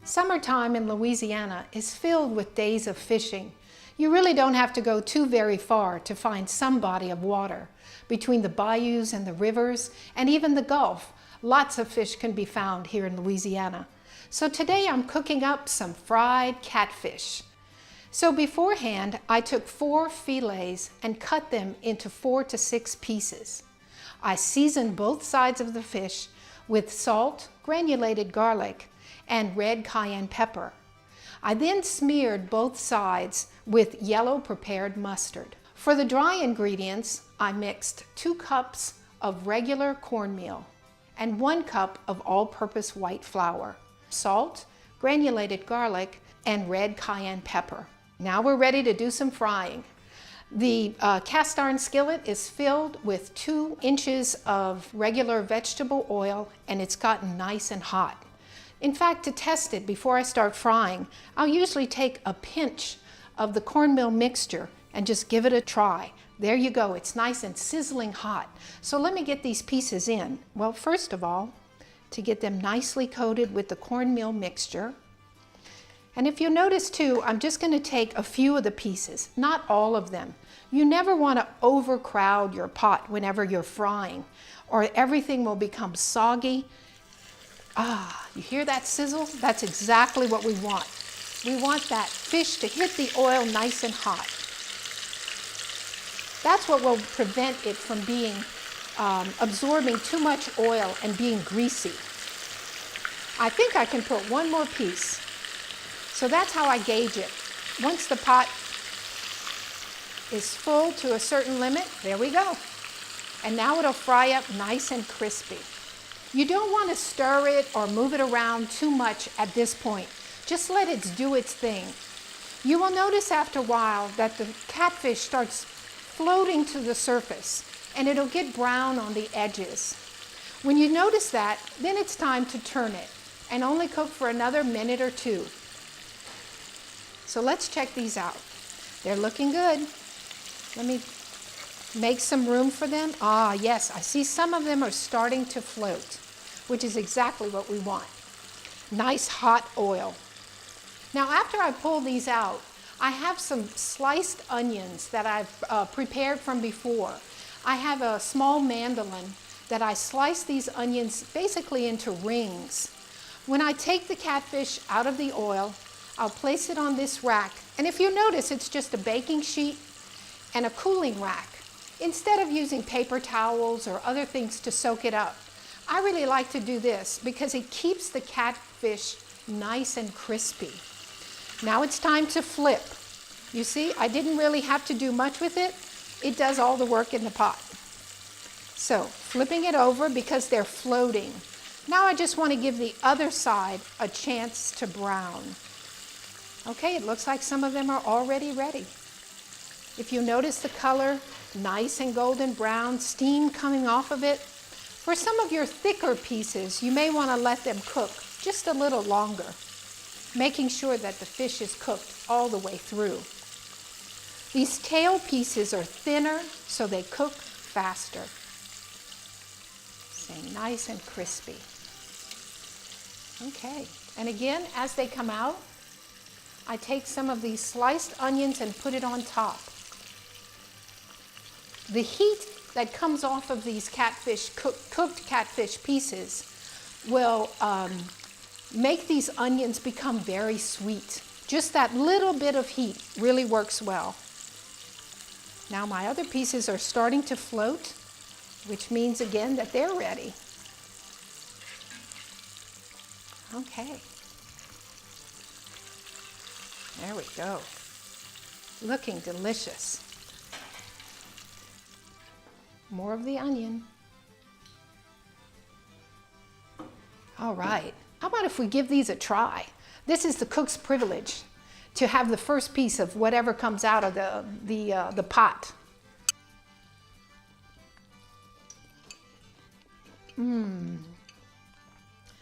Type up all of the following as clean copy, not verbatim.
Summertime in Louisiana is filled with days of fishing. You really don't have to go too very far to find some body of water. Between the bayous and the rivers, and even the Gulf, lots of fish can be found here in Louisiana. So today I'm cooking up some fried catfish. So beforehand, I took 4 fillets and cut them into 4 to 6 pieces. I seasoned both sides of the fish with salt, granulated garlic, and red cayenne pepper. I then smeared both sides with yellow prepared mustard. For the dry ingredients, I mixed 2 cups of regular cornmeal and 1 cup of all-purpose white flour, salt, granulated garlic, and red cayenne pepper. Now we're ready to do some frying. The cast iron skillet is filled with 2 inches of regular vegetable oil, and it's gotten nice and hot. In fact, to test it before I start frying, I'll usually take a pinch of the cornmeal mixture and just give it a try. There you go, it's nice and sizzling hot. So let me get these pieces in. Well, first of all, to get them nicely coated with the cornmeal mixture. And if you notice too, I'm just going to take a few of the pieces, not all of them. You never want to overcrowd your pot whenever you're frying, or everything will become soggy. You hear that sizzle? That's exactly what we want. We want that fish to hit the oil nice and hot. That's what will prevent it from being absorbing too much oil and being greasy. I think I can put 1 more piece. So that's how I gauge it. Once the pot is full to a certain limit, there we go. And now it'll fry up nice and crispy. You don't want to stir it or move it around too much at this point. Just let it do its thing. You will notice after a while that the catfish starts floating to the surface and it'll get brown on the edges. When you notice that, then it's time to turn it and only cook for another minute or 2. So let's check these out. They're looking good. Let me make some room for them. Ah, yes, I see some of them are starting to float, which is exactly what we want. Nice hot oil. Now, after I pull these out, I have some sliced onions that I've prepared from before. I have a small mandolin that I slice these onions basically into rings. When I take the catfish out of the oil, I'll place it on this rack. And if you notice, it's just a baking sheet and a cooling rack. Instead of using paper towels or other things to soak it up, I really like to do this because it keeps the catfish nice and crispy. Now it's time to flip. You see, I didn't really have to do much with it. It does all the work in the pot. So, flipping it over because they're floating. Now I just want to give the other side a chance to brown. Okay, it looks like some of them are already ready. If you notice the color, nice and golden brown, steam coming off of it. For some of your thicker pieces, you may want to let them cook just a little longer, making sure that the fish is cooked all the way through. These tail pieces are thinner, so they cook faster. Staying nice and crispy. Okay, and again, as they come out, I take some of these sliced onions and put it on top. The heat that comes off of these catfish, cooked catfish pieces will make these onions become very sweet. Just that little bit of heat really works well. Now my other pieces are starting to float, which means again that they're ready. Okay. There we go. Looking delicious. More of the onion. All right, how about if we give these a try? This is the cook's privilege, to have the first piece of whatever comes out of the pot.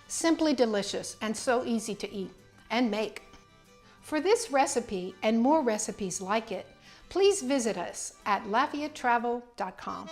Simply delicious and so easy to eat and make. For this recipe and more recipes like it, please visit us at LafayetteTravel.com.